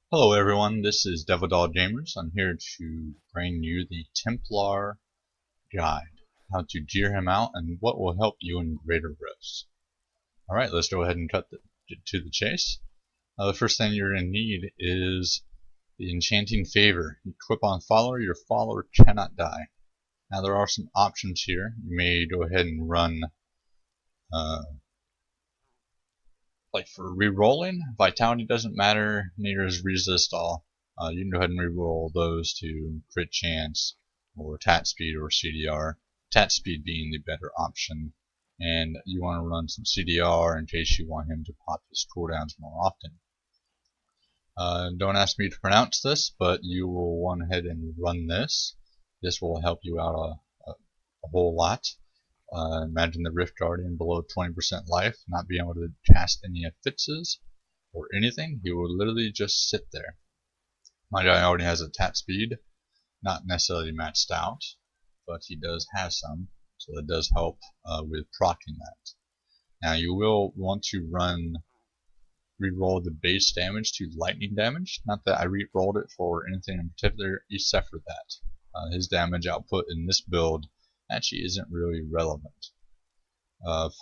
Hello everyone, this is Devil Doll Gamers. I'm here to bring you the Templar Guide, how to gear him out and what will help you in greater rifts. Alright, let's go ahead and cut to the chase. The first thing you're going to need is the Enchanting Favor. Equip on follower, your follower cannot die. Now there are some options here. You may go ahead and run like for re-rolling, vitality doesn't matter, neither is resist all. You can go ahead and re-roll those to crit chance or attack speed or CDR. Attack speed being the better option, and you want to run some CDR in case you want him to pop his cooldowns more often. Don't ask me to pronounce this, but you will want ahead and run this. This will help you out a whole lot. Imagine the Rift Guardian below 20% life, not being able to cast any affixes or anything. He will literally just sit there. My guy already has attack speed, not necessarily maxed out, but he does have some, so that does help with proccing that. Now you will want to re-roll the base damage to lightning damage. Not that I re-rolled it for anything in particular, except for that. His damage output in this build actually isn't really relevant.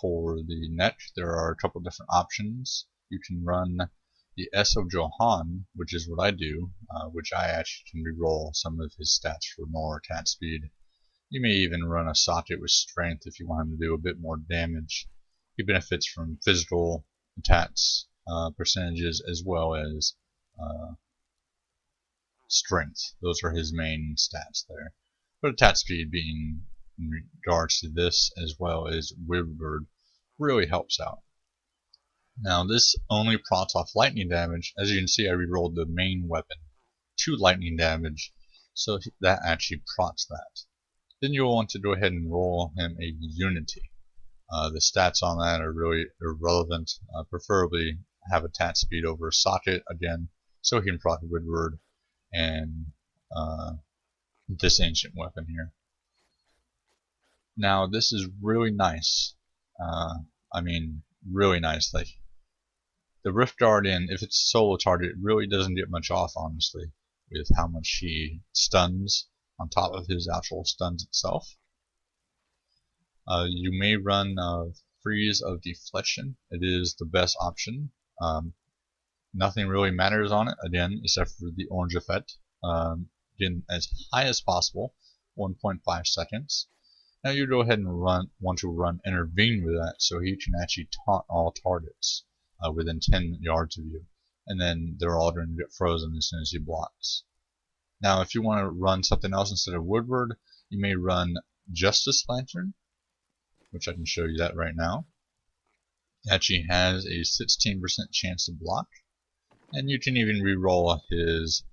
For the neck, there are a couple different options. You can run the S of Johan, which is what I do, which I actually can reroll some of his stats for more attack speed. You may even run a socket with strength if you want him to do a bit more damage. He benefits from physical attacks percentages as well as strength. Those are his main stats there. But attack speed being in regards to this as well as Wirbird really helps out. Now this only procs off lightning damage. As you can see, I rerolled the main weapon to lightning damage, so that actually procs that. Then you'll want to go ahead and roll him a Unity. The stats on that are really irrelevant. Preferably have attack speed over socket again, so he can proc Wirbird and this ancient weapon here. Now this is really nice. I mean, really nice. Like the Rift Guardian, if it's solo target, it really doesn't get much off, honestly, with how much he stuns on top of his actual stuns itself. You may run Freeze of Deflection. It is the best option. Nothing really matters on it, again, except for the orange effect. Getting as high as possible, 1.5 seconds. Now you go ahead and want to run Intervene with that, so he can actually taunt all targets within 10 yards of you, and then they're all going to get frozen as soon as he blocks. Now if you want to run something else instead of Woodward, you may run Justice Lantern, which I can show you that right now. It actually has a 16% chance to block, and you can even re-roll his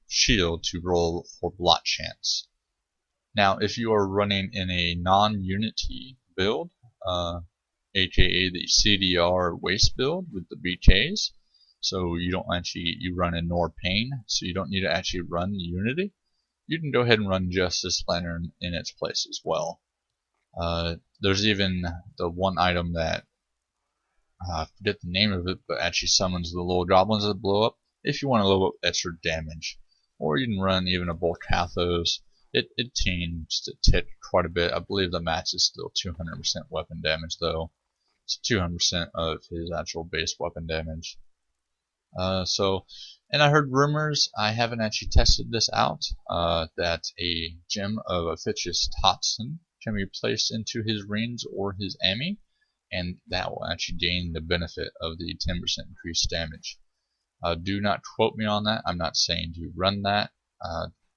shield to roll for block chance. Now, if you are running in a non-Unity build, aka the CDR waste build with the BKs, so you run in Nor Pain, so you don't need to actually run Unity, you can go ahead and run Justice Lantern in its place as well. There's even the one item that, I forget the name of it, but actually summons the little goblins that blow up, if you want a little extra damage. Or you can run even a Bulk Hathos. It tends to tick quite a bit. I believe the max is still 200% weapon damage, though. It's 200% of his actual base weapon damage. And I heard rumors, I haven't actually tested this out, that a gem of Officious Totson can be placed into his rings or his Ami, and that will actually gain the benefit of the 10% increased damage. Do not quote me on that. I'm not saying to run that.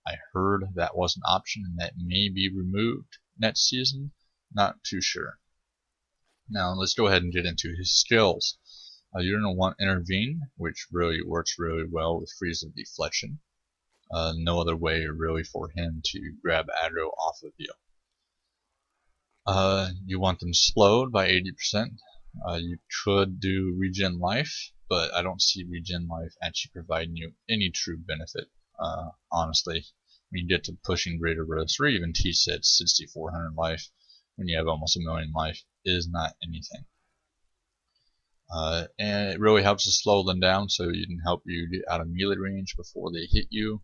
I heard that was an option and that may be removed next season. Not too sure. Now let's go ahead and get into his skills. You're going to want Intervene, which really works really well with Freeze of Deflection. No other way really for him to grab aggro off of you. You want them slowed by 80%. You could do Regen Life, but I don't see Regen Life actually providing you any true benefit. Honestly, when you get to pushing greater risks, or even T-Set 6400 life, when you have almost 1,000,000 life, is not anything. And it really helps to slow them down so you can help you get out of melee range before they hit you.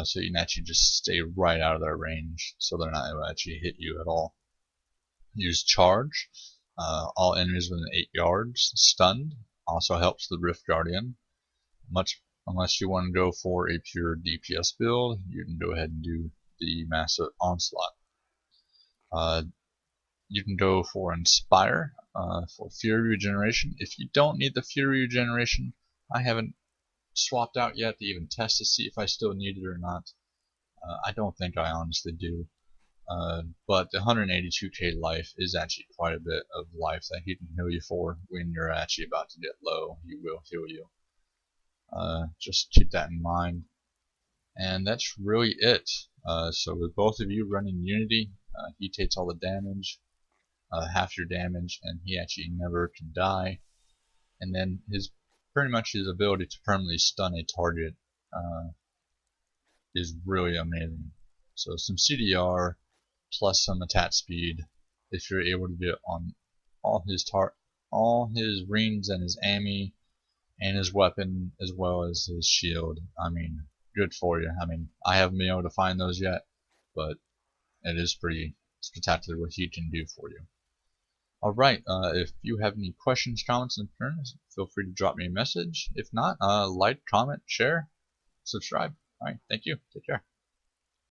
So you can actually just stay right out of their range so they're not able to actually hit you at all. Use charge. All enemies within 8 yards stunned. Also helps the Rift Guardian. Unless you want to go for a pure DPS build, you can go ahead and do the Massive Onslaught. You can go for Inspire for Fury Regeneration. If you don't need the Fury Regeneration, I haven't swapped out yet to even test to see if I still need it or not. I don't think I honestly do. But the 182k life is actually quite a bit of life that he can heal you for when you're actually about to get low. He will heal you. Just keep that in mind. And that's really it. So with both of you running Unity, he takes all the damage, half your damage, and he actually never can die. And then pretty much his ability to permanently stun a target is really amazing. So some CDR plus some attack speed, if you're able to do it on all his rings and his ammi and his weapon as well as his shield. I mean, good for you. I mean, I haven't been able to find those yet, but it is pretty spectacular what he can do for you. Alright, if you have any questions, comments, and concerns, feel free to drop me a message. If not, like, comment, share, subscribe. Alright, thank you. Take care.